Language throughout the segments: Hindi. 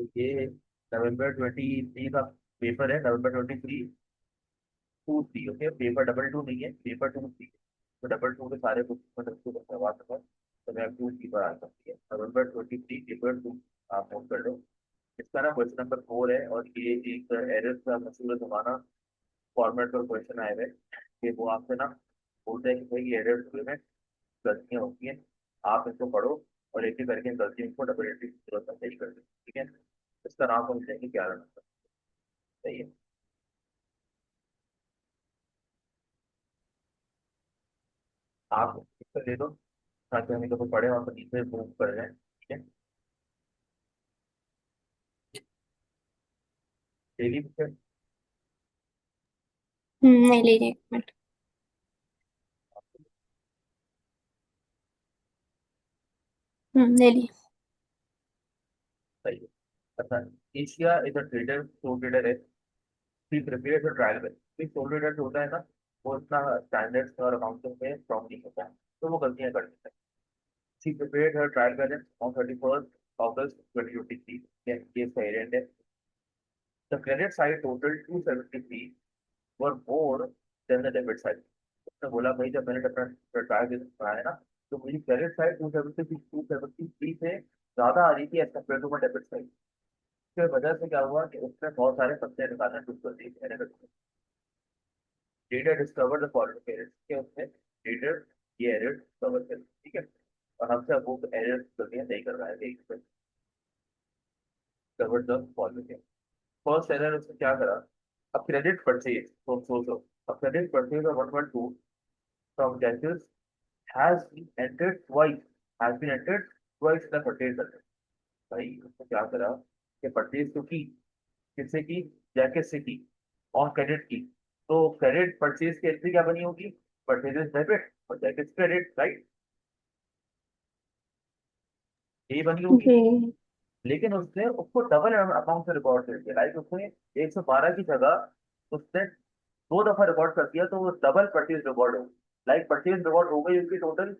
तो ये नवंबर 23 का पेपर है, नवंबर 23 2 3। ओके, पेपर डबल 2 नहीं है, पेपर 2 3। तो डबल 2 के सारे बुक में सबको करवा दूंगा, तो मैं 2 3 पर आ सकती है। नवंबर 23 पेपर 2 आप नोट कर लो। इसका ना क्वेश्चन नंबर 4 है, और ये एक एरर का मसूल जमाना फॉर्मेट पर क्वेश्चन आए हुए कि वो आपसे ना बोलते हैं कि भाई ये एरर में गलतियां होती हैं, आप इसको पढ़ो और एक एक करके इन गलतियों को डबल एंट्री की जरूरत है सही कर दो। ठीक है, इसका नाम समझते हैं कि क्या रहना सही है। आप इसको ले लो ताकि हम इसको पढ़े और नीचे मूव कर रहे हैं। ठीक है, डेली बुक नहीं ले रही, एक मिनट। ले ली। सही है। अच्छा, Asia is a trader, so trader है, he prepares a trial balance. So trader जो होता है ना, वो इतना स्टैंडर्ड्स और अकाउंटिंग में स्ट्रॉन्ग नहीं होता है, तो वो गलतियां कर देता है। She prepared her trial balance on 31st August 2023. Yes, case variant है. The credit side total 273 were more than the debit side. उसने बोला भाई जब मैंने अपना ट्रायल बैलेंस बनाया ना, तो मेरी क्रेडिट साइड 273 से ज्यादा आ रही थी as compare to my debit side. इसकी वजह से क्या हुआ कि उसने बहुत सारे पत्ते निकालना शुरू कर दिए। Data discover the following errors, क्या उसने डेटा ये एरर डिस्कवर कर, ठीक है, और हमसे अब वो एरर गलतियां नहीं कर रहा है, discover the following. First error उसने क्या करा, a credit purchase from Sozo, a credit purchase of 112 from Genesis has been entered twice, has been entered twice in the purchase ledger। भाई उसने क्या करा कि परचेज तो की, किससे की, जैकेट से की, और क्रेडिट की। तो क्रेडिट परचेज की एंट्री क्या बनी होगी, परचेजेस डेबिट और जैकेट क्रेडिट, राइट, यही बनी होगी। जी। लेकिन उसने उसको डबल अमाउंट से रिकॉर्ड कर दिया, लाइक उसने 112 की जगह उसने 2 दफा रिकॉर्ड कर दिया, तो वो डबल परचेज रिकॉर्ड हो, लाइक परचेज रिकॉर्ड हो गई उसकी टोटल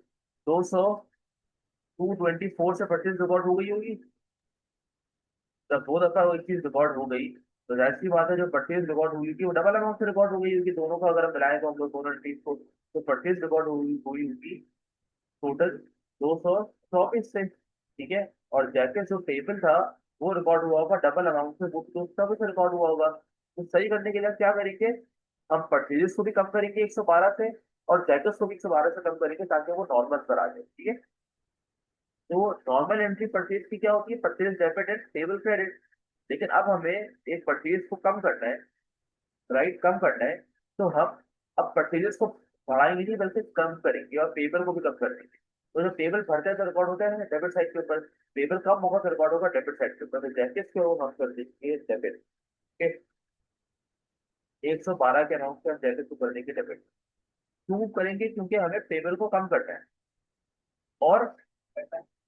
224 से परचेज रिकॉर्ड हो गई होगी। जब 2 दफा वो एक चीज रिकॉर्ड हो गई, तो जाहिर सी बात है जो परचेज रिकॉर्ड हुई थी वो डबल अमाउंट से रिकॉर्ड हो गई होगी। दोनों का अगर हम मिलाएं तो हम लोग दोनों चीज को, तो परचेज रिकॉर्ड हुई होगी टोटल 224 से। ठीक है, और जैसे जो टेबल था वो रिकॉर्ड हुआ होगा डबल अमाउंट से, वो तो उसका भी रिकॉर्ड हुआ होगा। तो सही करने के लिए क्या करेंगे, हम परचेजेस को भी कम करेंगे 112 से, और जैकेट्स को भी 112 से कम करेंगे ताकि वो नॉर्मल पर आ जाए। ठीक है, तो नॉर्मल एंट्री परचेज की क्या होती है, purchase debit and table credit. लेकिन अब हमें एक परचेज को कम करना है, राइट, कम करना है, तो हम अब परचेजेस को बढ़ाएंगे नहीं बल्कि कम करेंगे, और पेपर को भी कम कर देंगे। तो जब टेबल बढ़ता है तो रिकॉर्ड होता है डेबिट साइड के ऊपर, पेपर कम होगा तो रिकॉर्ड होगा डेबिट साइड के ऊपर। तो जैसे इसको हम कर देंगे डेबिट के 112 के अमाउंट से हम जैसे को कर देंगे डेबिट। क्यों करेंगे, क्योंकि हमें टेबल को कम करना है और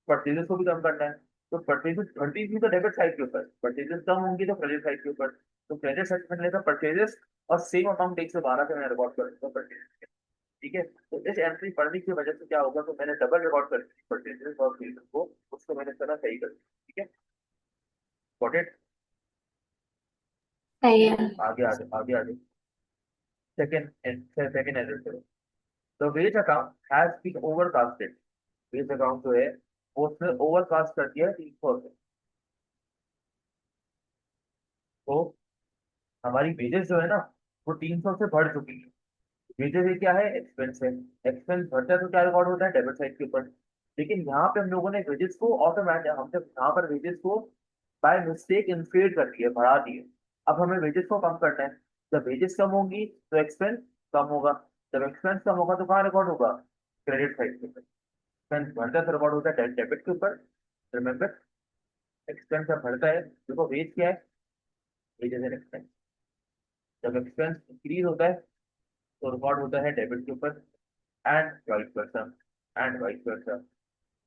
परचेजेस को भी कम करना है। तो परचेजेस बढ़ती थी तो डेबिट साइड के ऊपर, परचेजेस कम होंगी तो क्रेडिट साइड के ऊपर। तो क्रेडिट साइड में लेकर परचेजेस और सेम अमाउंट 112 से मैं रिकॉर्ड कर दूंगा परचेजेस। ठीक है, तो इस एंट्री पढ़ने की वजह से क्या होगा, तो मैंने डबल रिकॉर्ड कर दी परचेजेस और सेल्स को, उसको मैंने इस तरह सही कर दिया। ठीक है, गॉट इट। सही है। आगे आगे आगे आगे, सेकंड एरर करो। The wage account has been overcasted, wage account जो है वो उसने ओवरकास्ट कर दिया है 300 से। तो हमारी वेजेस जो है ना, वो 300 से बढ़ चुकी है। वेजेस ये क्या है, एक्सपेंस है, एक्सपेंस बढ़ता है तो क्या रिकॉर्ड होता है डेबिट साइड के ऊपर। लेकिन यहाँ पे हम लोगों ने वेजेस को ऑटोमेटिक, हमने यहाँ पर वेजेस को बाय मिस्टेक इंफ्लेट कर दिए, बढ़ा दिए। अब हमें वेजेस को कम करना है। जब वेजेस कम होंगी तो एक्सपेंस कम होगा, जब एक्सपेंस कम होगा तो कहाँ रिकॉर्ड होगा, क्रेडिट साइड के ऊपर। एक्सपेंस बढ़ता है तो रिकॉर्ड होता है डेबिट के ऊपर। रिमेंबर, एक्सपेंस जब बढ़ता है, देखो वेज क्या है, वेजेस एंड एक्सपेंस। जब एक्सपेंस इंक्रीज होता है तो रिकॉर्ड होता है डेबिट के ऊपर, and vice versa, and vice versa.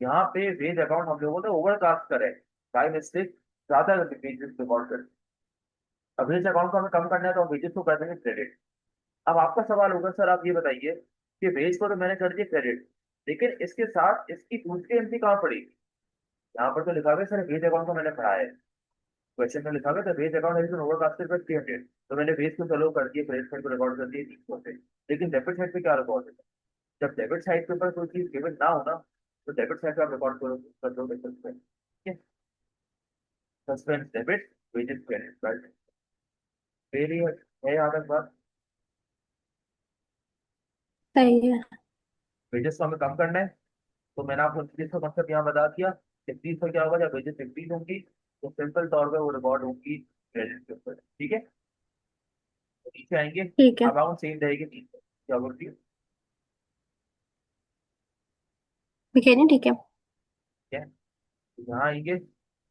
यहाँ पे वेज अकाउंट हम लोगों ने ओवरकास्ट करे बाय मिस्टेक, ज्यादा वेजेस रिकॉर्ड कर। अब वेज अकाउंट को हमें कम करना है तो हम वेजेस को कर देंगे क्रेडिट। अब आपका सवाल होगा सर आप ये बताइए कि वेज को तो मैंने कर दिया क्रेडिट, लेकिन इसके साथ इसकी दूसरी एंट्री कहाँ पड़ेगी। यहाँ पर तो लिखा हुआ है सर वेज अकाउंट को मैंने पढ़ाया है, क्वेश्चन में लिखा गया था base account has been overcasted by 300, तो मैंने बेस को चलो कर दिया, क्रेडिट साइड को रिकॉर्ड कर दिया 300 से। लेकिन डेबिट साइड पे क्या रिकॉर्ड है? जब डेबिट साइड के ऊपर कोई चीज गिवन ना हो ना, तो डेबिट साइड पे आप रिकॉर्ड करो, कर दो सस्पेंस, ठीक है? Suspense debit, wages credit, right? फिर ये है यहाँ तक बात। सही है। वेजेस को हमें कम करना है, तो मैंने आपको इंक्रीज का मतलब यहाँ बता दिया। इंक्रीज का क्या होगा, जब वेजेस इंक्रीज होंगी तो सिंपल तौर पे वो रिकॉर्ड होगी क्रेडिट के ऊपर, ठीक है? तो नीचे आएंगे, ठीक है। अमाउंट सेम रहेगी 300, क्या बोलती है? मैं कह रही हूँ ठीक है। ठीक है, तो यहाँ आएंगे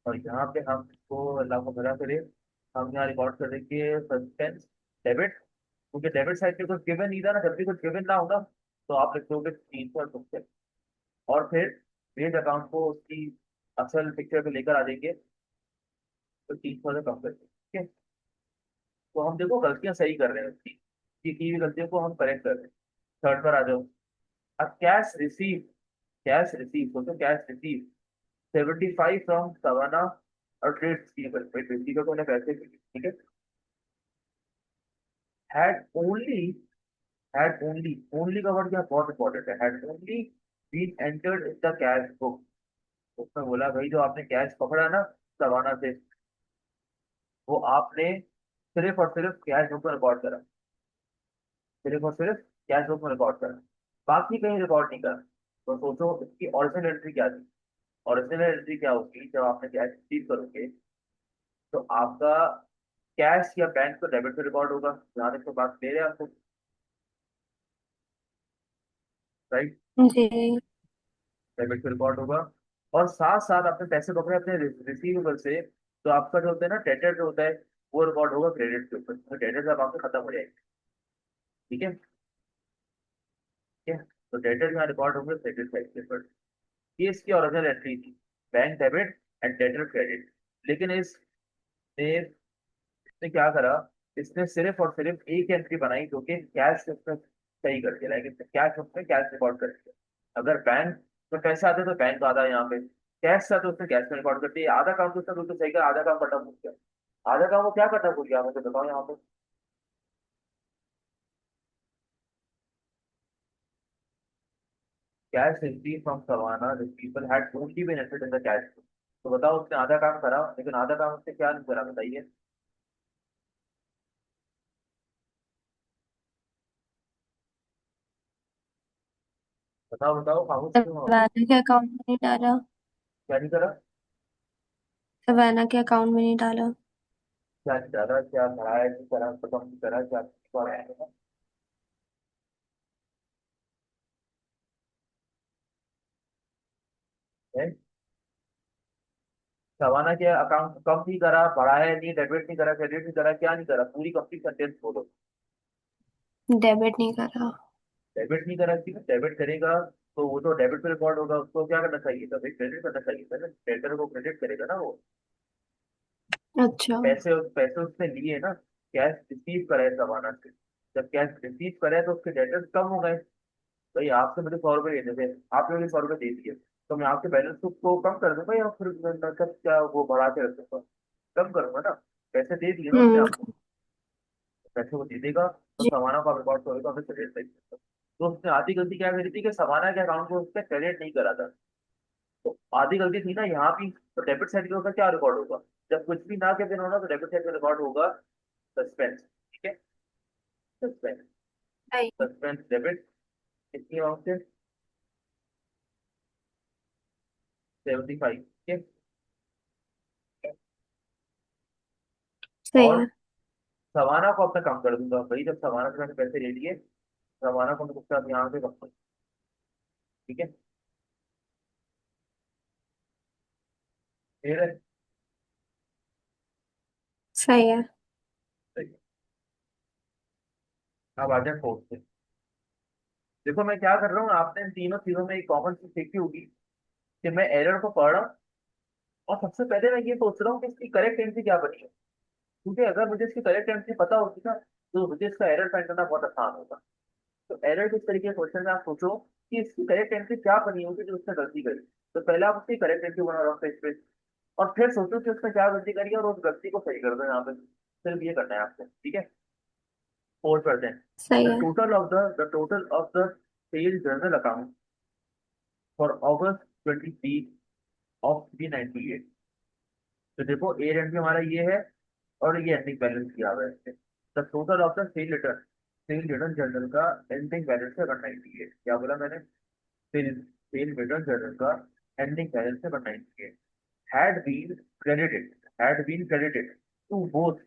और यहाँ पे हम इसको अल्लाह को भला करे, हम यहाँ रिकॉर्ड कर देंगे सस्पेंस डेबिट, क्योंकि डेबिट साइड पे कुछ गिवन नहीं था ना, जब भी कुछ गिवन ना होगा तो आप लिख दोगे 300 और तुमसे, और फिर बेस अकाउंट को उसकी असल पिक्चर पे लेकर आ जाएंगे, तो 300 से कम कर देंगे, ठीक है? तो हम देखो गलतियां सही कर रहे हैं उसकी, की हुई गलतियों को हम करेक्ट कर रहे हैं। थर्ड पर आ जाओ। अब कैश रिसीव सोचो, कैश रिसीव 75 फ्रॉम सवाना और ट्रेड रिसीवर को उन्हें पैसे दिए, ठीक है? हैड ओनली ओनली का वर्ड क्या बहुत इंपॉर्टेंट है, had only been entered in the cash book. उसमें बोला भाई जो आपने कैश पकड़ा ना सवाना से, वो आपने सिर्फ और सिर्फ कैश बुक में रिकॉर्ड करा, सिर्फ और सिर्फ कैश बुक में रिकॉर्ड करा, बाकी कहीं रिकॉर्ड नहीं करा। तो सोचो इसकी ओरिजिनल एंट्री क्या थी? ओरिजिनल एंट्री क्या होगी, जब आपने कैश रिसीव करोगे तो आपका कैश या बैंक तो डेबिट पे रिकॉर्ड होगा, जहां तक तो बात क्लियर है आपको, राइट? जी। डेबिट पे रिकॉर्ड होगा, और साथ साथ आपने पैसे पकड़े अपने रिसीवेबल से, तो आपका जो होता है ना डेटर जो होता है, वो रिकॉर्ड होगा क्रेडिट के ऊपर, तो डेटर जब आपके खत्म हो जाएगी, ठीक है? ठीक है, तो डेटर यहाँ रिकॉर्ड होंगे क्रेडिट साइड के ऊपर। ये इसकी ओरिजिनल एंट्री थी, bank debit and debtor credit. लेकिन इसने क्या करा, इसने सिर्फ और सिर्फ एक एंट्री बनाई जो कि कैश उसने सही कर दिया, लेकिन कैश उसने कैश रिकॉर्ड कर दिया। अगर बैंक में पैसे आते तो बैंक आधा, यहाँ पे कैश था तो उसने कैश में रिकॉर्ड कर दिया, आधा काम तो उसने बिल्कुल सही करा, आधा काम करना भूल गया। आधा काम वो क्या करना भूल गया मुझे बताओ यहाँ पे? Cash receive from Savannah the people had only been entered in the cash. तो बताओ उसने आधा काम करा, लेकिन आधा काम उसने क्या नहीं करा, बताइए? बताओ बताओ, खामोश क्यों हो? सवाना के अकाउंट में नहीं डाला। क्या नहीं करा? सवाना के अकाउंट में नहीं डाला। क्या नहीं करा, क्या पढ़ाया नहीं करा, खत्म नहीं करा, क्या पढ़ाया है? सवाना के अकाउंट कम नहीं करा, बढ़ाया नहीं, डेबिट नहीं करा, क्रेडिट नहीं करा, क्या नहीं करा, पूरी कंप्लीट सेंटेंस बोलो। डेबिट नहीं करा। डेबिट नहीं करा, ठीक है? डेबिट करेगा तो वो तो डेबिट पे रिकॉर्ड होगा, उसको क्या करना चाहिए था भाई, क्रेडिट करना चाहिए था ना, डेटर को क्रेडिट करेगा ना वो। अच्छा। पैसे पैसे उसने लिए ना, कैश रिसीव करा है सवाना से, जब कैश रिसीव करा है तो उसके डेटर्स कम हो गए। भाई आपसे मुझे 100 रुपये लेने थे, आपने मुझे 100 रुपये दे दिए, तो मैं आपके बैलेंस को कम कर दूंगा या फिर मतलब क्या वो बढ़ा के रख दूंगा? कम करूंगा ना, पैसे दे दिए ना उसने हम्म। आपको, पैसे वो दे देगा, तो जी। समाना का रिकॉर्ड होगा, हमें क्रेडिट चाहिए। तो उसने आधी गलती क्या करी थी कि समाना के अकाउंट को उसने क्रेडिट नहीं करा था, तो आधी गलती थी ना यहाँ भी। तो डेबिट साइड के ऊपर क्या रिकॉर्ड होगा, जब कुछ भी ना के दिन होना तो डेबिट साइड में रिकॉर्ड होगा सस्पेंस, ठीक है? सस्पेंस, सही है। सस्पेंस डेबिट कितनी अमाउंट से? 75, ठीक है? सही और है। सवाना को अपना कम कर दूंगा भाई, जब सवाना से मैंने पैसे ले लिए, सवाना को मैं उसके साथ यहाँ से कम कर, ठीक है? फिर सही है। अब आ जाए फोर्थ से। देखो मैं क्या कर रहा हूँ, आपने इन तीनों चीजों में एक कॉमन चीज देखी होगी कि मैं एरर को पढ़ रहा हूँ, और सबसे पहले मैं ये सोच रहा हूँ कि इसकी करेक्ट एंट्री क्या बनी है, क्योंकि अगर मुझे इसकी करेक्ट एंट्री पता होती ना, तो मुझे इसका एरर फाइंड करना बहुत आसान होगा। तो एरर किस तरीके के क्वेश्चन में आप सोचो कि इसकी करेक्ट एंट्री क्या बनी होगी जो उसने गलती करी, तो पहले आप उसकी करेक्ट एंट्री बना रहा हूँ इस पे। और फिर सोचो कि उसने क्या गलती करी है और उस गलती को सही कर दो यहाँ पे, सिर्फ ये करना है आपको, ठीक है। 4%। सही द है। Total of the sale journal account for August 23 of 398। तो देखो ए एंड बी हमारा ये है, और ये एंडिंग बैलेंस किया हुआ है। The total of the sale return journal का एंडिंग बैलेंस है 198। क्या बोला मैंने? सेल सेल रिटर्न जर्नल का एंडिंग बैलेंस है 198। had been credited to both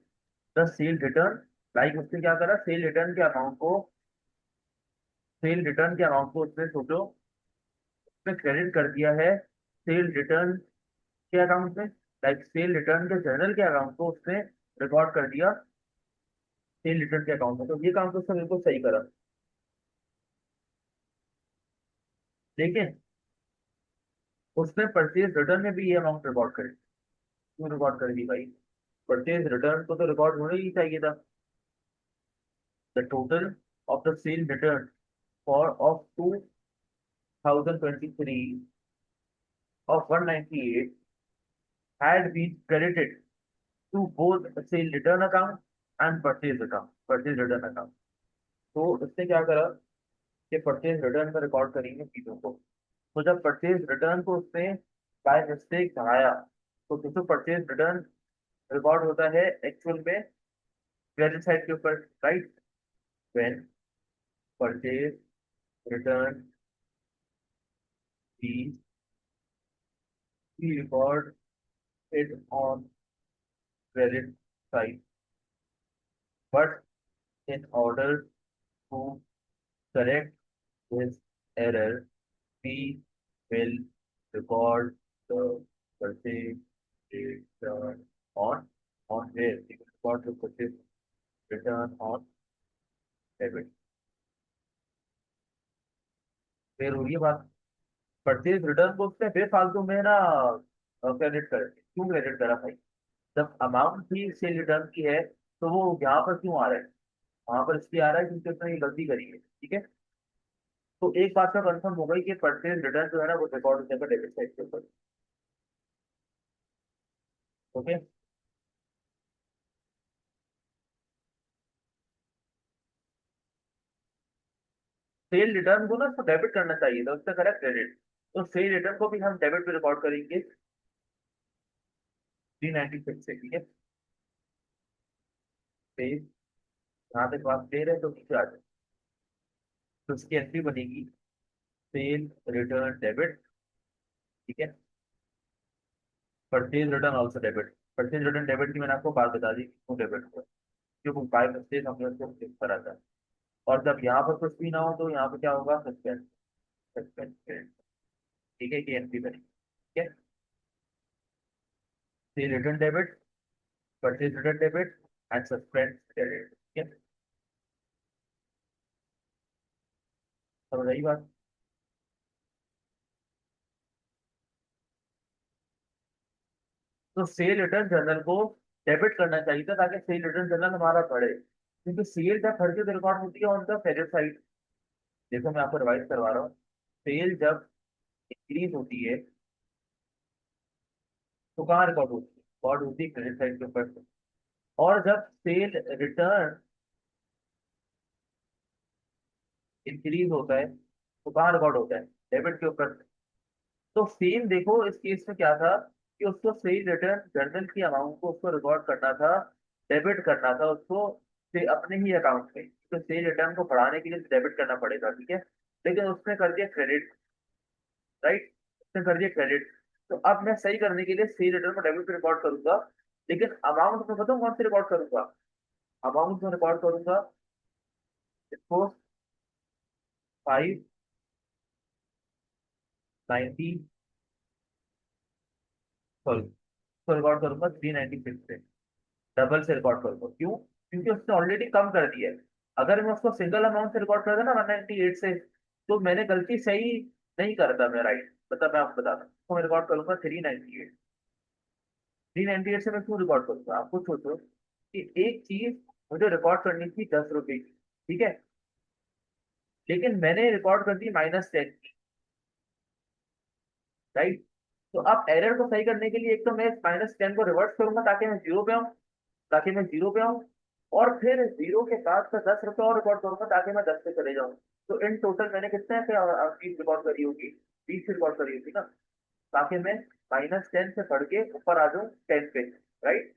the sale return, like उसने क्या करा, सेल रिटर्न के अमाउंट को उसने सोचो, उसने क्रेडिट कर दिया है सेल रिटर्न के अकाउंट में, लाइक सेल रिटर्न के जर्नल के अकाउंट को उसने रिकॉर्ड कर दिया सेल रिटर्न के अकाउंट में। तो ये काम तो उसने बिल्कुल सही करा। लेकिन उसने परचेज रिटर्न में भी ये अमाउंट रिकॉर्ड करी। क्यों रिकॉर्ड कर दी भाई? परचेज रिटर्न को तो रिकॉर्ड होना ही चाहिए था। The total of the sale return for of 2023 of 198 had been credited to both sale return account and purchase return account। तो इसने क्या करा कि परचेज रिटर्न में रिकॉर्ड करेंगे चीजों को। तो जब परचेज रिटर्न को उसने बाय मिस्टेक बढ़ाया, तो परचेज रिटर्न रिकॉर्ड होता है एक्चुअल में क्रेडिट साइड के ऊपर, right. When purchase return fees record it on credit side, but in order to correct this error, we will record the purchase return on where we will record the purchase return on debit। फिर हुई ये बात, परचेज रिटर्न को उसने बेफालतू में ना क्रेडिट कर दिया। क्यों क्रेडिट करा भाई? जब अमाउंट भी सेल रिटर्न की है तो वो यहाँ पर क्यों आ रहा है? वहां पर इसलिए आ रहा है क्योंकि उसने ये गलती करी है, ठीक है। तो एक बात का कंफर्म हो गई कि परचेज रिटर्न जो है ना वो रिकॉर्ड हो जाएगा डेबिट साइड के ऊपर। ओके। सेल रिटर्न को ना उसको डेबिट करना चाहिए था, उसने करा क्रेडिट। तो सेल रिटर्न को भी हम डेबिट पे रिकॉर्ड करेंगे 396 से, ठीक है। सेल, यहाँ तक बात क्लियर है तो नीचे आ जाए। तो उसकी एंट्री बनेगी सेल रिटर्न डेबिट, ठीक है। Purchase return also debit. Purchase return debit की मैंने आपको बात बता दी क्यों डेबिट हुआ, क्योंकि बाय मिस्टेक हमने उसको क्लिक करा था। और जब यहाँ पर कुछ भी ना हो तो यहाँ पे क्या होगा, सस्पेंस। सस्पेंस, ठीक है, कि एंट्री बनेगी, ठीक है। Cell return debit, purchase return debit and suspense credit, ठीक है। समझ आई बात? तो सेल रिटर्न जर्नल को डेबिट करना चाहिए था ताकि सेल रिटर्न जर्नल हमारा बढ़े, क्योंकि सेल जब बढ़ती है तो रिकॉर्ड होती है ऑन द क्रेडिट साइड। देखो मैं आपको रिवाइज करवा रहा हूँ। सेल जब इंक्रीज होती है तो कहाँ रिकॉर्ड होती है? रिकॉर्ड होती है क्रेडिट साइड के ऊपर। और जब सेल रिटर्न इंक्रीज होता है तो कहाँ रिकॉर्ड होता है? डेबिट के ऊपर। तो सेम देखो इस केस में क्या था कि उसको सेल रिटर्न जर्नल की अमाउंट को उसको रिकॉर्ड करना था, डेबिट करना था उसको से अपने ही अकाउंट में, तो सेल रिटर्न को बढ़ाने के लिए डेबिट करना पड़ेगा, ठीक है। लेकिन उसने कर दिया क्रेडिट, राइट। उसने कर दिया क्रेडिट। तो अब मैं सही करने के लिए सेल रिटर्न को डेबिट पे रिकॉर्ड करूंगा, लेकिन अमाउंट में बताऊँ कौन से रिकॉर्ड करूंगा? अमाउंट में रिकॉर्ड करूंगा इसको 590, सॉरी, इसको रिकॉर्ड करूंगा 396 से, डबल से रिकॉर्ड करूंगा। क्यों? क्योंकि उसने ऑलरेडी कम कर दिया है। अगर मैं उसको सिंगल अमाउंट से रिकॉर्ड करता ना 198 से, तो मैंने गलती सही नहीं करता मैं, राइट। मतलब मैं आपको बताता हूँ, तो मैं रिकॉर्ड करूंगा 398। 398 से मैं क्यों रिकॉर्ड करूंगा? आप खुद सोचो कि एक चीज मुझे रिकॉर्ड करनी थी 10 रुपए की, ठीक है, लेकिन मैंने रिकॉर्ड कर दी -10 की, राइट। तो अब एरर को सही करने के लिए एक तो मैं -10 को रिवर्स करूंगा ताकि मैं जीरो पे आऊँ, ताकि मैं जीरो पे आऊँ, और फिर जीरो के बाद का 10 रुपये और रिकॉर्ड करूंगा ताकि मैं 10 पे चले जाऊँ। तो इन टोटल मैंने कितने चीज रिकॉर्ड करी होगी, 20 रिकॉर्ड करी होगी ना, ताकि मैं -10 से बढ़ के ऊपर आ जाऊँ 10 पे, राइट।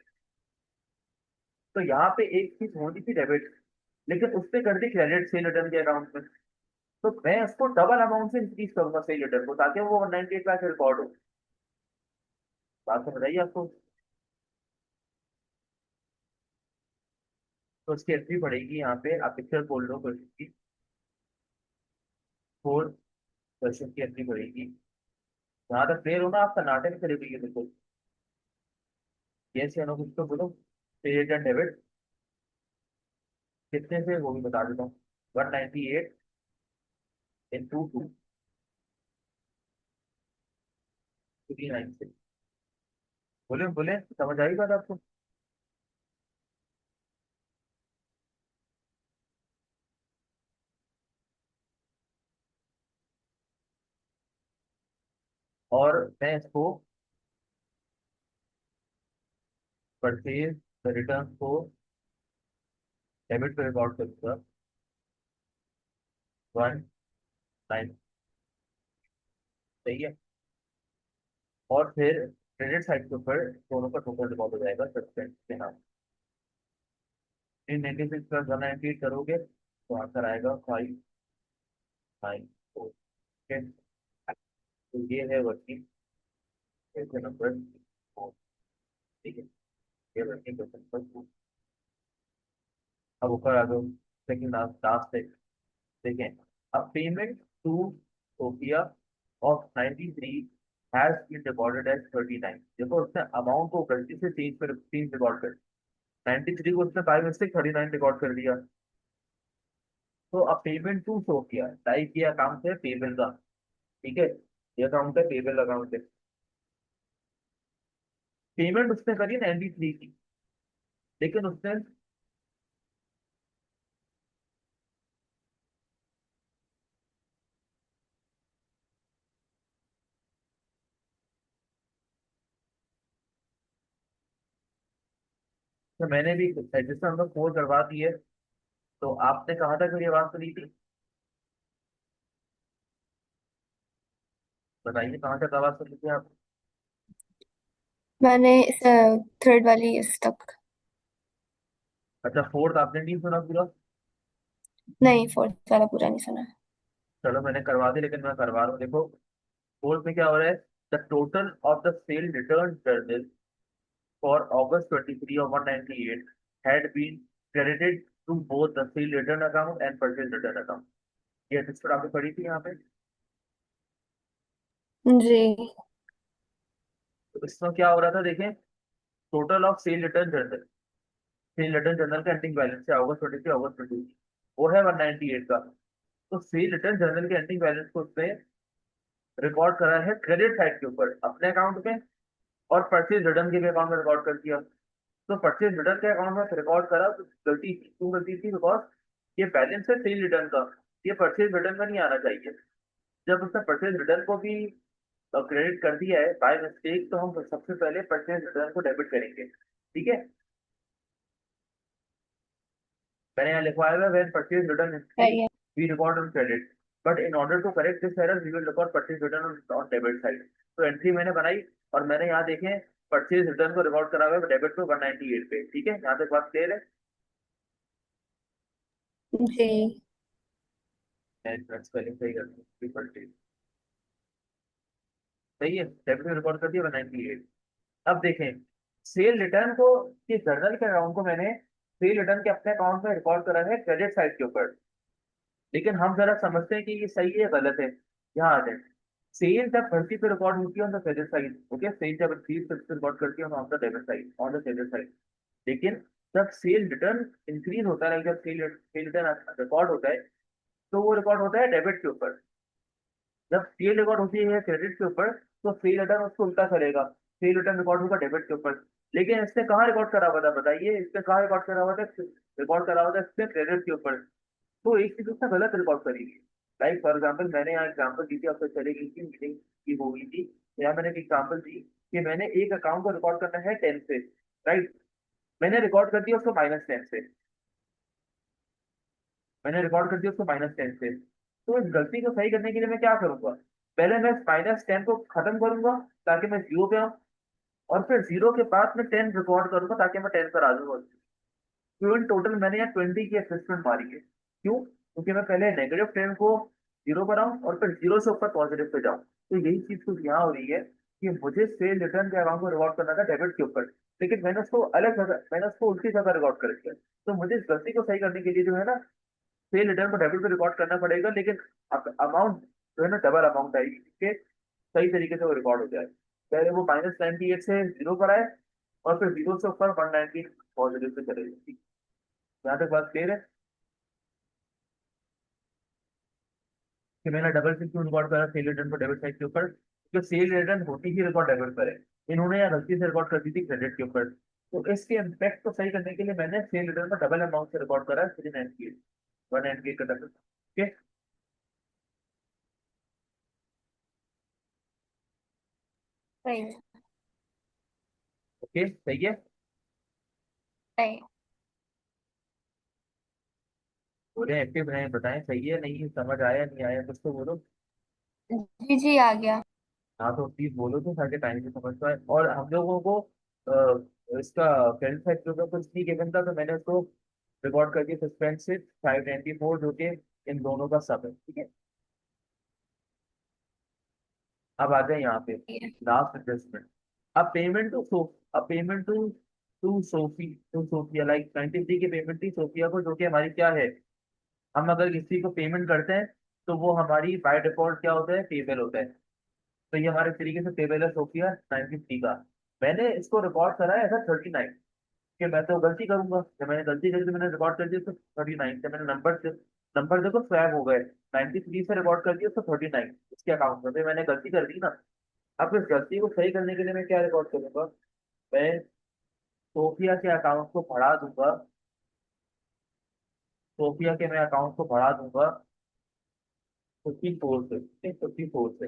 तो यहाँ पे एक चीज होनी थी डेबिट, लेकिन उस पे कर दी क्रेडिट सेल रिटर्न के अकाउंट में। तो मैं उसको डबल अमाउंट से इंक्रीज करूंगा सेल रिटर्न को ताकि वो 198 लाख रिकॉर्ड हो। बात समझ आइए आपको। तो उसकी एंट्री पड़ेगी यहाँ पे, आप पिक्चर खोल लो क्वेश्चन की, 4 क्वेश्चन की एंट्री पड़ेगी। जहाँ तक क्लियर हो ना, आप कर्नाटक में चले गई बिल्कुल। यस या नो कुछ तो बोलो। सेल रिटर्न डेबिट कितने से वो भी बता देता हूँ। 198 इंटू 2, 39 से। बोले बोले, समझ आई बात आपको। और मैं इसको परचेज रिटर्न को डेबिट पे रिकॉर्ड करूंगा, 1 9। सही है। और फिर क्रेडिट साइड के ऊपर दोनों का टोटल रिकॉर्ड हो जाएगा सस्पेंड के नाम। 396 प्लस 198 करोगे तो आंसर आएगा 594। ठीक है। तो ये है वर्किंग क्वेश्चन नंबर 4। ठीक है, ये वर्किंग क्वेश्चन नंबर 4। अब ऊपर आ जाओ, सेकंड लास्ट है। देखें, अब payment to Sophia of 93 has been recorded as 39। देखो उसने अमाउंट को गलती से चेंज रिकॉर्ड कर, 93 को उसने बाय मिस्टेक 39 रिकॉर्ड कर दिया। तो अब पेमेंट टू सोफिया, टाइप ये अकाउंट है पेबल का। ठीक है, ये अकाउंट है पेबल अकाउंट है। पेमेंट उसने करी 93 की, लेकिन उसने, तो मैंने भी रजिस्टर नंबर 4 करवा दी है। तो आपने कहाँ तक मेरी आवाज सुनी थी, बताइए कहाँ तक आवाज सुनी थी आप। मैंने थर्ड वाली इस तक। अच्छा, फोर्थ आपने नहीं सुना पूरा। नहीं, फोर्थ वाला पूरा नहीं सुना। चलो मैंने करवा दी, लेकिन मैं करवा रहा हूँ देखो। फोर्थ में क्या हो रहा है, the total of the sale return journal for August 23 of 198 had been credited to both the sale return account and purchase return account। ये रजिस्टर आपने पढ़ी थी यहाँ पे। जी। तो इसमें क्या हो रहा था देखें, total of cell return journal, cell return journal का एंडिंग बैलेंस है अगस्त 23 अगस्त 23, वो है 198 का। तो सेल रिटर्न जर्नल के एंडिंग बैलेंस को उसने रिकॉर्ड करा है क्रेडिट साइड के ऊपर अपने अकाउंट में, और परचेज रिटर्न के अकाउंट में रिकॉर्ड कर दिया। तो परचेज रिटर्न के अकाउंट में रिकॉर्ड करा तो गलती क्यों, गलती थी बिकॉज ये बैलेंस है सेल रिटर्न का, ये परचेज रिटर्न का नहीं आना चाहिए। जब उसने परचेज रिटर्न को भी क्रेडिट कर दिया है बाय मिस्टेक, तो हम सबसे पहले परचेज रिटर्न को डेबिट करेंगे। ठीक है, मैंने यहाँ लिखवाया हुआ है व्हेन परचेज रिटर्न इंक्रीज सही है। We record on credit, but in order to correct this error we will record purchase return on debit side. तो एंट्री मैंने बनाई, और मैंने यहाँ देखें परचेज रिटर्न को रिकॉर्ड करा हुआ है डेबिट पे 198 पे। ठीक है, यहाँ तक बात क्लियर है। जी। मैं स्पेलिंग सही कर दूँ, सही है, डेबिट में रिकॉर्ड कर दिया 198। अब देखें, सेल रिटर्न को, ये जर्नल के अकाउंट को मैंने सेल रिटर्न के अपने अकाउंट में रिकॉर्ड करा है क्रेडिट साइड के ऊपर। लेकिन हम जरा समझते हैं कि ये सही है गलत है। यहाँ आ जाए, सेल जब भर्ती पे रिकॉर्ड होती है on the credit side, okay, sale जब चीज पे रिकॉर्ड करती है on the debit side, on the credit side. लेकिन जब सेल रिटर्न इंक्रीज होता है, जब सेल सेल रिटर्न रिकॉर्ड होता है, तो वो रिकॉर्ड होता है डेबिट के ऊपर। जब सेल रिकॉर्ड होती है क्रेडिट के ऊपर, तो सेल रिटर्न उसको उल्टा करेगा, सेल रिटर्न रिकॉर्ड होगा डेबिट के ऊपर। लेकिन इसने कहाँ रिकॉर्ड करा हुआ था बताइए, इसने कहाँ रिकॉर्ड करा हुआ था, रिकॉर्ड करा हुआ था इसने क्रेडिट के ऊपर। तो एक चीज उसने गलत रिकॉर्ड करी है। लाइक फॉर एग्जाम्पल, मैंने यहाँ एग्जाम्पल दी थी, आपको चली गई थी मीटिंग की हो गई थी यहाँ मैंने एक एग्जाम्पल दी कि मैंने एक अकाउंट को रिकॉर्ड करना है 10 से, राइट। मैंने रिकॉर्ड कर दिया उसको -10 से, मैंने रिकॉर्ड कर दिया उसको -10 से। तो इस गलती को सही करने के लिए मैं क्या करूंगा? पहले मैं -10 को खत्म करूंगा ताकि मैं 0 पे आऊँ, और फिर 0 के बाद मैं 10 रिकॉर्ड करूंगा ताकि मैं 10 पर आ जाऊंगा। तो इन टोटल मैंने यहाँ 20 की असेसमेंट मारी है। क्यों? क्योंकि मैं पहले नेगेटिव ट्रेंड को 0 पर आऊँ और फिर 0 से ऊपर पॉजिटिव पे जाऊँ। तो यही चीज कुछ यहाँ हो रही है कि मुझे सेल रिटर्न के अकाउंट को रिकॉर्ड करना था डेबिट के ऊपर, लेकिन मैंने उसको उल्टी जगह रिकॉर्ड कर दिया। तो मुझे इस गलती को सही करने के लिए जो है ना, सेल रिटर्न को डेबिट पे रिकॉर्ड करना पड़ेगा, लेकिन अमाउंट जो है ना डबल अमाउंट आएगी कि सही तरीके से वो रिकॉर्ड हो जाए। पहले वो -98 से 0 पर आए और फिर 0 से ऊपर 190 पॉजिटिव पे चले गए। यहाँ तक बात क्लियर है कि मैंने डबल से क्यों रिकॉर्ड करा सेल रिटर्न को डेबिट साइड के ऊपर? क्योंकि सेल रिटर्न होती ही रिकॉर्ड डेबिट पर है, इन्होंने यहाँ गलती से रिकॉर्ड कर दी थी क्रेडिट के ऊपर। तो इसके इम्पैक्ट को सही करने के लिए मैंने सेल रिटर्न को डबल अमाउंट से रिकॉर्ड करा 398, 198 का डबल। ओके। सही है। ओके सही है। सही बोले एक्टिव रहे, बताएं सही है नहीं, समझ आया नहीं आया कुछ तो बोलो। है। जी जी आ गया। हाँ तो प्लीज बोलो तो ताकि टाइम से समझ पाए। और हम लोगों को इसका क्रेडिट फैक्टर का कुछ नहीं गिवन था, तो मैंने उसको रिकॉर्ड कर दिया सस्पेंस से 594, जो कि इन दोनों का सब है, ठीक है। अब आ जाए यहाँ पे सही है। Last adjustment. अब पेमेंट टू सो अब payment to to Sophia, like 93 की पेमेंट थी सोफिया को, जो कि हमारी क्या है, हम अगर किसी को पेमेंट करते हैं तो वो हमारी बाय डिफॉल्ट क्या होता है, पेबल होता है। तो ये हमारे तरीके से पेबल है सोफिया 93 का। मैंने इसको रिकॉर्ड करा है ऐसा 39, कि मैं तो गलती करूंगा, जब मैंने गलती करी तो मैंने रिकॉर्ड कर दिया उसको 39 से। मैंने नंबर देखो स्वैप हो गए, 93 से रिकॉर्ड कर दिया उसको 39 इसके अकाउंट में, तो मैंने गलती कर दी ना। अब इस गलती को सही करने के लिए मैं क्या रिकॉर्ड करूंगा? मैं सोफिया के अकाउंट को बढ़ा दूंगा, सोफिया के मैं अकाउंट को बढ़ा दूंगा 54 से, 54 से।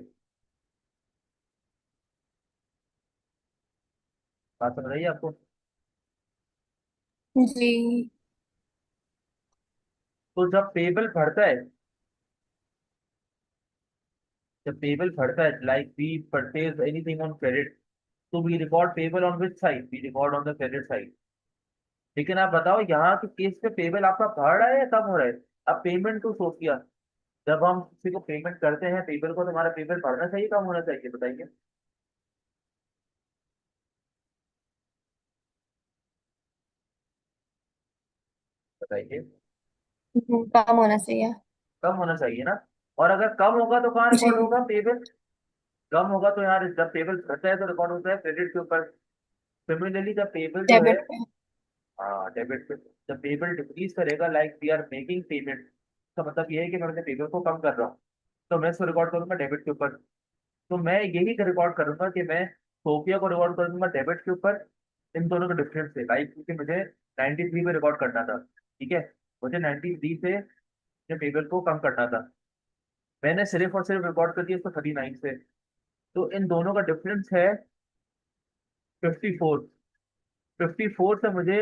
बात समझ रही है आपको? जी। तो जब पेबल बढ़ता है like we purchase anything on credit, तो we record payable on which side, we record on the credit side. लेकिन आप बताओ यहाँ के केस पे पेबल आपका बढ़ रहा है या कम हो रहा है? अब पेमेंट टू सोफिया, जब हम किसी को पेमेंट करते हैं पेबल को, तो हमारा पेबल बढ़ना चाहिए कम होना चाहिए, बताइए। बताइए। काम होना चाहिए। कम होना चाहिए ना। और अगर कम होगा तो कहाँ जी। रिकॉर्ड होगा पेबल? कम होगा तो यार जब पेबल घटता है तो रिकॉर्ड होता है क्रेडिट के ऊपर। सिमिलरली जब पेबल जो है, डेबिट पे। हाँ डेबिट पे, जब पेबल डिक्रीज करेगा like we are making payment, तो मतलब ये है कि मैं अपने पेबल को कम कर रहा हूँ, तो मैं इसको रिकॉर्ड करूंगा डेबिट के ऊपर। तो मैं यही रिकॉर्ड करूंगा कि मैं सोफिया को रिकॉर्ड कर दूंगा डेबिट के ऊपर, इन दोनों का डिफरेंस है लाइक, क्योंकि मुझे 93 पे रिकॉर्ड करना था, ठीक है। मुझे 93 से अपने पेबल को कम करना था, मैंने सिर्फ और सिर्फ रिकॉर्ड कर दिया इसको 39 से। तो इन दोनों का डिफरेंस है 54। 54 से मुझे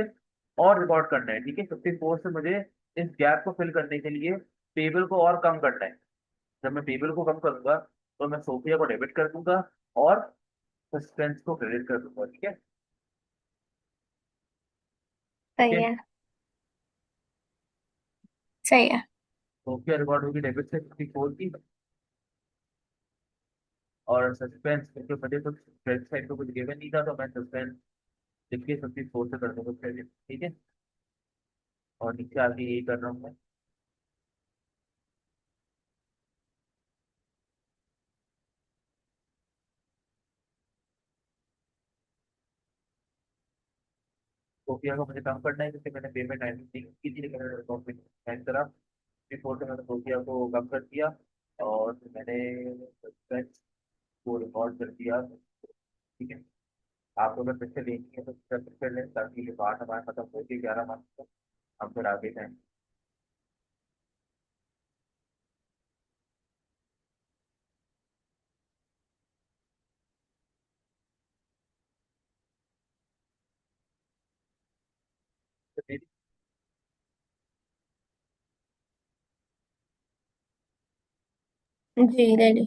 और रिकॉर्ड करना है, ठीक है। 54 से मुझे इस गैप को फिल करने के लिए टेबल को और कम करना है। जब मैं टेबल को कम करूंगा तो मैं सोफिया को डेबिट कर दूंगा और सस्पेंस को क्रेडिट कर दूंगा, ठीक है। सही ठीक है। है। सही है। सोफिया रिकॉर्ड होगी डेबिट से 54 की, और सस्पेंस क्योंकि मुझे कुछ क्रेडिट साइड को कुछ गिवन नहीं था, तो मैं सस्पेंस लिख के 54 से कर दूंगा क्रेडिट, ठीक है। और नीचे आगे यही कर रहा हूँ मैं। सोफिया को मुझे कम करना है क्योंकि मैंने पेमेंट 90 की थी, लेकिन मैंने रिकॉर्ड में करा। बिफोर से मैंने सोफिया को कम कर दिया, और फिर मैंने सस्पेंस को रिकॉर्ड कर दिया, ठीक है। आपको अगर फिर से लेनी है तो फिर कर लें, ताकि ये बात हमारा खत्म हो गई 11 मार्च तक, हम फिर आगे जाएं। जी ले ली।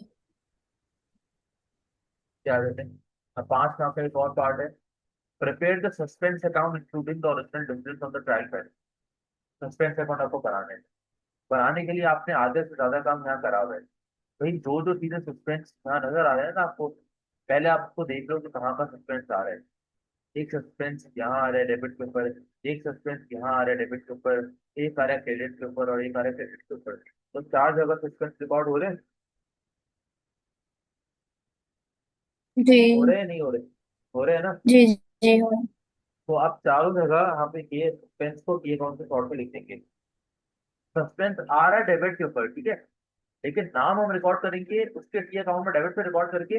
क्या देते हैं? अब 5 का एक और पार्ट है। Prepare the suspense account including the original difference of the trial file. Suspense account आपको बनाने के लिए आपने आधे से ज्यादा काम यहाँ करा हुआ है। भाई जो जो चीजें सस्पेंस यहाँ नजर आ रहे हैं ना आपको, पहले आप उसको देख लो कि कहाँ का सस्पेंस आ रहा है। एक सस्पेंस यहाँ आ रहा है डेबिट के ऊपर, एक सस्पेंस यहाँ आ रहा है डेबिट के ऊपर, एक आ रहा है क्रेडिट के ऊपर और एक आ रहा है क्रेडिट के ऊपर। तो 4 जगह सस्पेंस रिकॉर्ड हो रहे हैं। जी हो रहे हैं नहीं हो रहे? हो रहे हैं ना? जी जी हो। तो आप चारों जगह यहाँ पे ये सस्पेंस को ये कौन से शॉर्ट पे लिख देंगे। सस्पेंस आ रहा है डेबिट के ऊपर, ठीक है, लेकिन नाम हम रिकॉर्ड करेंगे उसके टी अकाउंट में डेबिट पे रिकॉर्ड करके,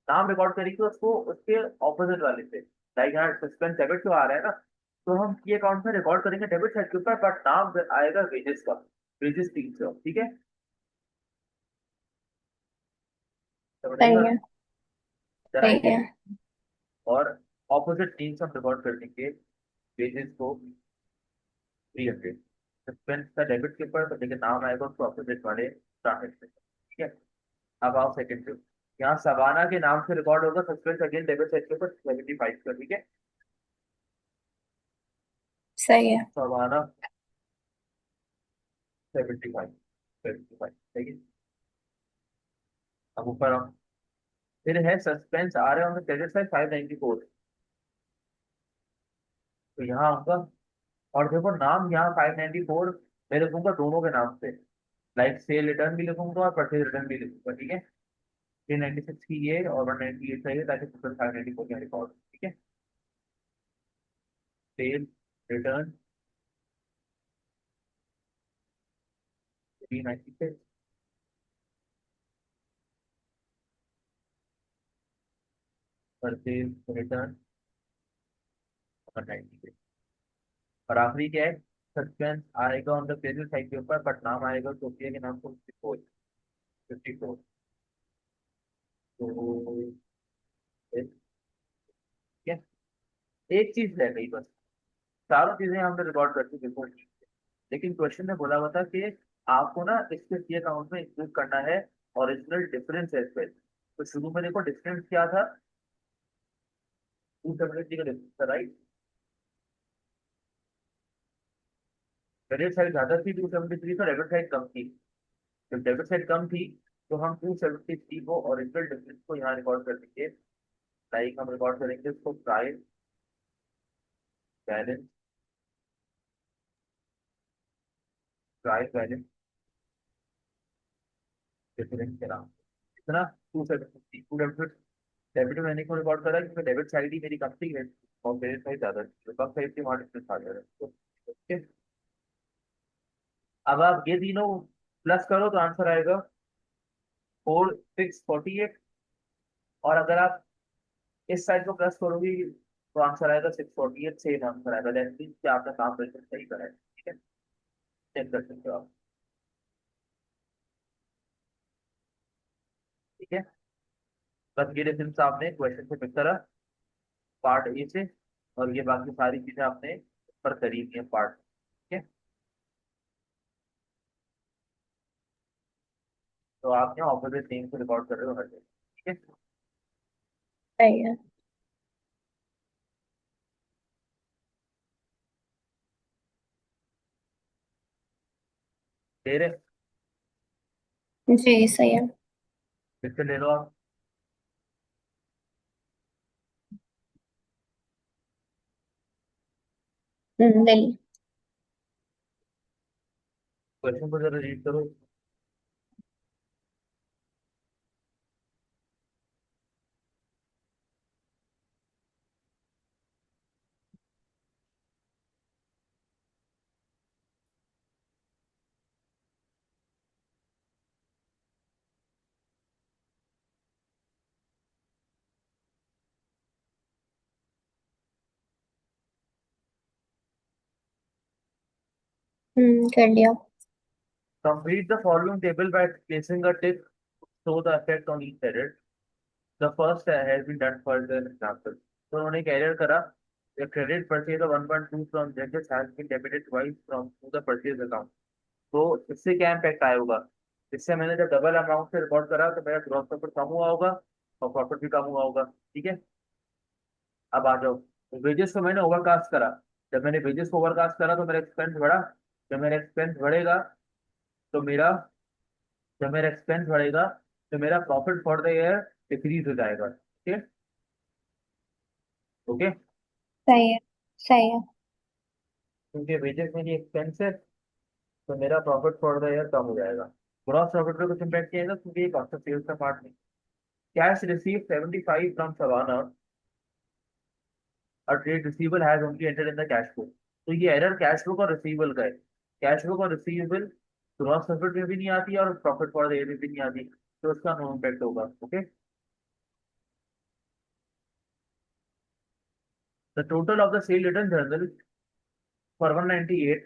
नाम रिकॉर्ड करेंगे उसको उसके ऑपोजिट वाले से। लाइक यहाँ सस्पेंस डेबिट पे आ रहा है ना, तो हम टी अकाउंट में रिकॉर्ड करेंगे डेबिट साइड के ऊपर, बट नाम आएगा वेजेस का, वेजेस 300, ठीक है। समझ आई सही बात? है। जरा सही आइए। है। और ऑपोजिट टीम से हम रिकॉर्ड कर देंगे वेजेस को 300। सस्पेंस का डेबिट के ऊपर तो लेकिन नाम आएगा उसको ऑपोजिट वाले ट्रांजेक्शन, ठीक है। अब आओ सेकंड पे। यहाँ सवाना के नाम से रिकॉर्ड होगा सस्पेंस अगेन डेबिट साइड के ऊपर 75 का, ठीक है। सही है। सवाना 75, 75, ठीक है। अब ऊपर आओ। फिर है सस्पेंस आ रहे होंगे क्रेडिट साइड 594, तो यहाँ आऊंगा और देखो नाम यहाँ 594 मैं लिखूंगा दोनों के नाम पे। लाइक सेल रिटर्न भी लिखूंगा और परचेज रिटर्न भी लिखूंगा, ठीक है। 396 की ये और 198 चाहिए ताकि टोटल 594 का रिकॉर्ड, ठीक है। Cell return 396, purchase return 198। और आखिरी क्या है? सस्पेंस आएगा ऑन द क्रेडिट साइड के ऊपर बट नाम आएगा सोफिया के नाम को 54, 54। तो ठीक है, एक चीज रह गई बस। चारों चीजें हमने रिकॉर्ड कर चुके हैं, लेकिन क्वेश्चन में बोला हुआ था कि आपको ना इसके सी अकाउंट में इंक्लूड करना है ओरिजिनल डिफरेंस है इसमें। तो शुरू में देखो डिफरेंस क्या था, 270 का डिफरेंस था, राइट। क्रेडिट साइड ज्यादा थी 273 का, डेबिट साइड कम थी। जब डेबिट साइड कम थी तो हम 273 को ओरिजिनल डिफरेंस को यहाँ रिकॉर्ड कर देंगे। लाइक हम रिकॉर्ड करेंगे उसको price balance, price balance difference के नाम से। इतना 273 टू डेबिट, डेबिट मैंने क्यों रिकॉर्ड करा क्योंकि डेबिट साइड ही मेरी कम थी और क्रेडिट साइड ज्यादा थी, तो कम साइड की वहाँ डिफरेंस आ गया तो, ठीक है। अब आप ये तीनों प्लस करो तो आंसर आएगा 4648। और अगर आप इस साइड को प्लस करोगे तो आंसर आएगा 648, सेम आंसर आएगा। दैट मीन्स कि आपने काम बिल्कुल सही करा है, ठीक है। चेक कर सकते हो आप, ठीक है। बस ये डिफरेंस आपने क्वेश्चन से पिक करा पार्ट ए से, और ये बाकी सारी चीजें आपने पर करी हुई है पार्ट, ठीक है। तो आप यहाँ ऑपोजिट नेम से रिकॉर्ड कर रहे हो हर जगह, ठीक है। सही है। दे रहे? जी सही है। फिर से ले लो आप। ले ली। क्वेश्चन को जरा रीड करो। कर लिया। Complete the following table by placing a tick to show the effect on each headed. The first has been done for the example। तो उन्होंने एक एरर करा The credit purchase of 1.2 from Judges has been debited twice from to the purchase account. तो इससे क्या इम्पैक्ट आया होगा? इससे मैंने जब डबल अमाउंट से रिकॉर्ड करा तो मेरा ग्रॉस प्रॉफिट कम हुआ होगा और प्रॉफिट भी कम हुआ होगा। ठीक है, अब आ जाओ। वेजेस को मैंने ओवरकास्ट करा। जब मैंने वेजेस को ओवरकास्ट करा तो मेरा एक्सपेंस बढ़ा। जब मेरा एक्सपेंस बढ़ेगा तो मेरा जब मेरा एक्सपेंस बढ़ेगा तो मेरा profit for the year decrease हो जाएगा। ठीक है। ओके। सही है। सही है। क्योंकि वेजेस मेरी एक्सपेंस है तो मेरा प्रॉफिट फॉर द ईयर कम हो जाएगा। ग्रॉस प्रॉफिट पे कुछ इम्पैक्ट नहीं आएगा क्योंकि ये कॉस्ट ऑफ सेल्स का पार्ट नहीं। कैश रिसीव 75 फ्रॉम सवाना, और trade receivable has only entered in the cash book. तो ये एरर कैश बुक और रिसीवेबल का है। कैश बुक और रिसीवेबल ग्रॉस प्रॉफिट में भी नहीं आती और प्रॉफिट फॉर द ईयर में भी नहीं आती, तो उसका नो इम्पैक्ट होगा। Okay. The total of the sale return journal for 198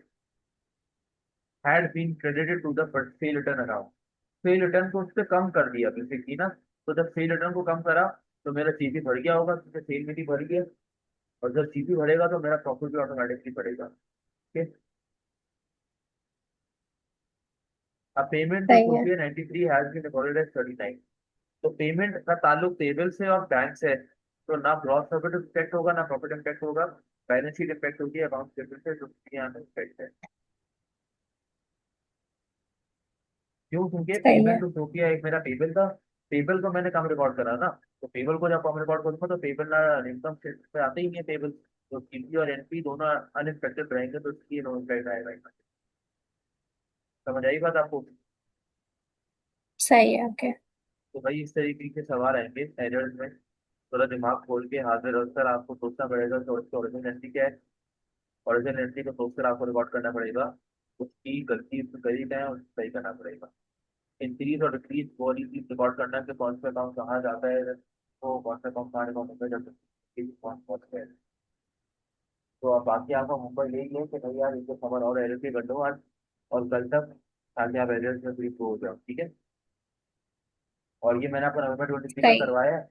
had been credited to the sale return account. Sale return को उससे कम कर दिया बेसिकली ना। तो जब सेल रिटर्न को कम करा तो मेरा सीपी बढ़ गया होगा क्योंकि सेल मेरी बढ़ गया। और जब सीपी बढ़ेगा तो मेरा प्रॉफिट भी ऑटोमेटिकली बढ़ेगा। ठीक है। अब पेमेंट टू सही है। Sophia 93 has been recorded as 39। तो पेमेंट का ताल्लुक टेबल से और बैंक से है, तो ना ग्रॉस प्रॉफिट इम्पैक्ट होगा ना प्रॉफिट इम्पैक्ट होगा। बैलेंस शीट इम्पैक्ट होगी अकाउंट स्टेटमेंट से, जो कि यहाँ पे इम्पैक्ट है। क्यों? क्योंकि सही पेमेंट है। टू सोफिया एक मेरा पेबल था। पेबल को मैंने कम रिकॉर्ड करा ना। तो पेबल को जब कम रिकॉर्ड करूंगा तो पेबल ना इनकम स्टेटमेंट पे आते ही नहीं है पेबल। तो सीपी और एनपी दोनों अनएक्सपेक्टेड रहेंगे तो इसलिए नो इम्पैक्ट आएगा इसमें। समझ आई बात आपको? सही है। ओके। तो भाई इस तरीके के सवाल आएंगे एरर्स में। थोड़ा दिमाग खोल के हाजिर होकर आपको सोचना पड़ेगा कि उसकी ओरिजिनलिटी क्या है। ओरिजिनलिटी को सोचकर आपको रिकॉर्ड करना पड़ेगा। उसकी गलती उसने करी क्या है उसको सही करना पड़ेगा। इंक्रीज और डिक्रीज वो वाली चीज रिकॉर्ड करना कि कौन सा अकाउंट कहाँ जाता है, तो कौन सा अकाउंट कहाँ अकाउंट होता है, जब कौन पहुंचता है। तो अब बाकी आपका होमवर्क यही है कि भाई यार इनको खबर और एरर की कर दो आज और कल तक, ताकि आप एरर से फ्री हो जाओ। ठीक है। और ये मैंने आपको नवंबर 23 का सही। करवाया है।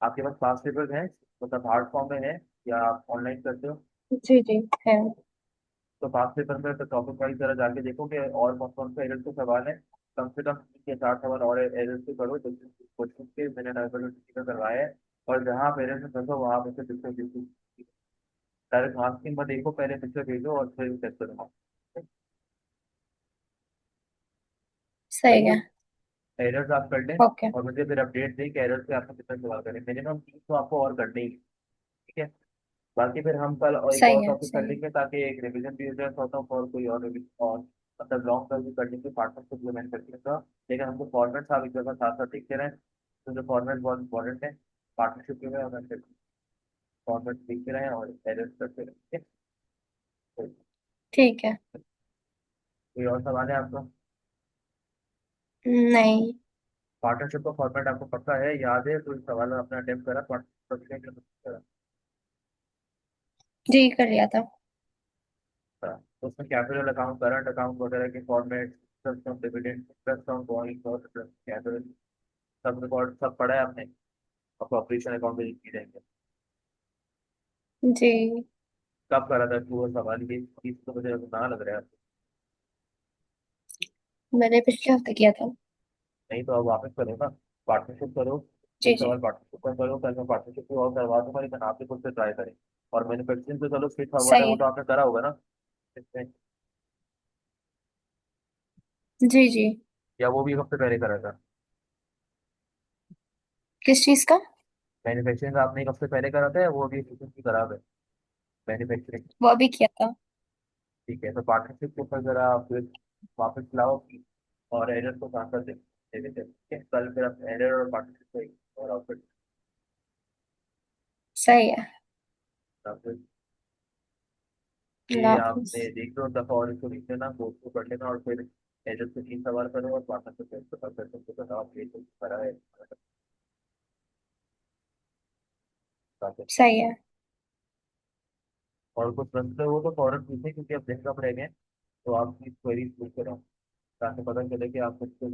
आपके पास पास पेपर्स हैं, मतलब हार्ड फॉर्म में है या आप ऑनलाइन करते हो? जी जी है। तो पास पेपर में तो टॉपिक वाइज जरा जाके देखो कि और कौन से एरर के सवाल है। कम से कम 3 या 4 सवाल और एरर से करो, तो क्वेश्चन के मैंने नवंबर 23 का करवाया है। और जहाँ आप एरर में फंसो वहाँ पे से पिक्चर देखो। डायरेक्ट मार्क्सिंग मत देखो, पहले पिक्चर भेजो और फिर चेक करो। सही सही है। है। एरर्स आप कर लें ओके। और मुझे फिर अपडेट दें कि एरर से आपने कितना सवाल करें। मिनिमम 3 तो आपको और करने ही है। ठीक है। बाकी फिर हम कल और एक और सही है। टॉपिक कर सही है। लेंगे ताकि एक रिवीजन भी हो जाए होता हूँ और कोई और रिवीजन और मतलब लॉन्ग टर्म भी कर लेंगे पार्टनरशिप इम्प्लीमेंट करने का। लेकिन हमको फॉर्मेट आप एक जगह साथ साथ देखते रहें, क्योंकि फॉर्मेट बहुत इंपॉर्टेंट है पार्टनरशिप में। हमें फॉर्मेट देखते रहें और एरर करते रहें। ठीक है? तो ठीक है। कोई और सवाल है आपका? नहीं। पार्टनरशिप का फॉर्मेट आपको पता है, याद है? कोई सवाल आपने अटेम्प्ट करा पार्टनरशिप? जी कर लिया था। तो उसमें कैपिटल अकाउंट, करंट अकाउंट वगैरह के format, interest on dividend, interest on Boeing और कैपिटल, सब रिकॉर्ड सब पढ़ा है आपने? अब ऑपरेशन अकाउंट में लिख जाएंगे। जी। कब करा था वो सवाल? ये चीज तो मुझे ना लग रहा है। मैंने पिछले हफ्ते किया था। नहीं तो अब वापस करो ना, पार्टनरशिप करो। जी एक जी। सवाल पार्टनरशिप का करो, कल मैं पार्टनरशिप की और करवा दूंगा, लेकिन आप भी खुद से ट्राई करें। और मैन्युफैक्चरिंग तो चलो स्ट्रेट फॉरवर्ड है, सही वो है। तो आपने करा होगा ना इसमें, जी जी। या वो भी एक हफ्ते पहले करा था? किस चीज का? मैन्युफैक्चरिंग आपने एक हफ्ते पहले करा था या वो भी एक हफ्ते की खराब है मैन्युफैक्चरिंग? वो अभी किया था। ठीक है, तो पार्टनरशिप के ऊपर जरा फिर वापस लाओ और एरर को कहाँ कर दे देते हैं। ठीक है? कल फिर आप एरर और पार्टनरशिप और आउटपुट सही है। अल्लाह ये हाफिज। आपने देख लो दफा और इसको लिख लेना, कोर्स को पढ़ लेना और फिर एरर से 3 सवाल करो और पार्टनरशिप से कर सकते हो तो आप ये तो करा है। ताकि सही है। और कुछ प्रश्न हो तो फौरन पूछे क्योंकि अब दिन कम रह गए, तो आप प्लीज क्वेरीज पूछते रहो ताकि पता चले कि आप कुछ तो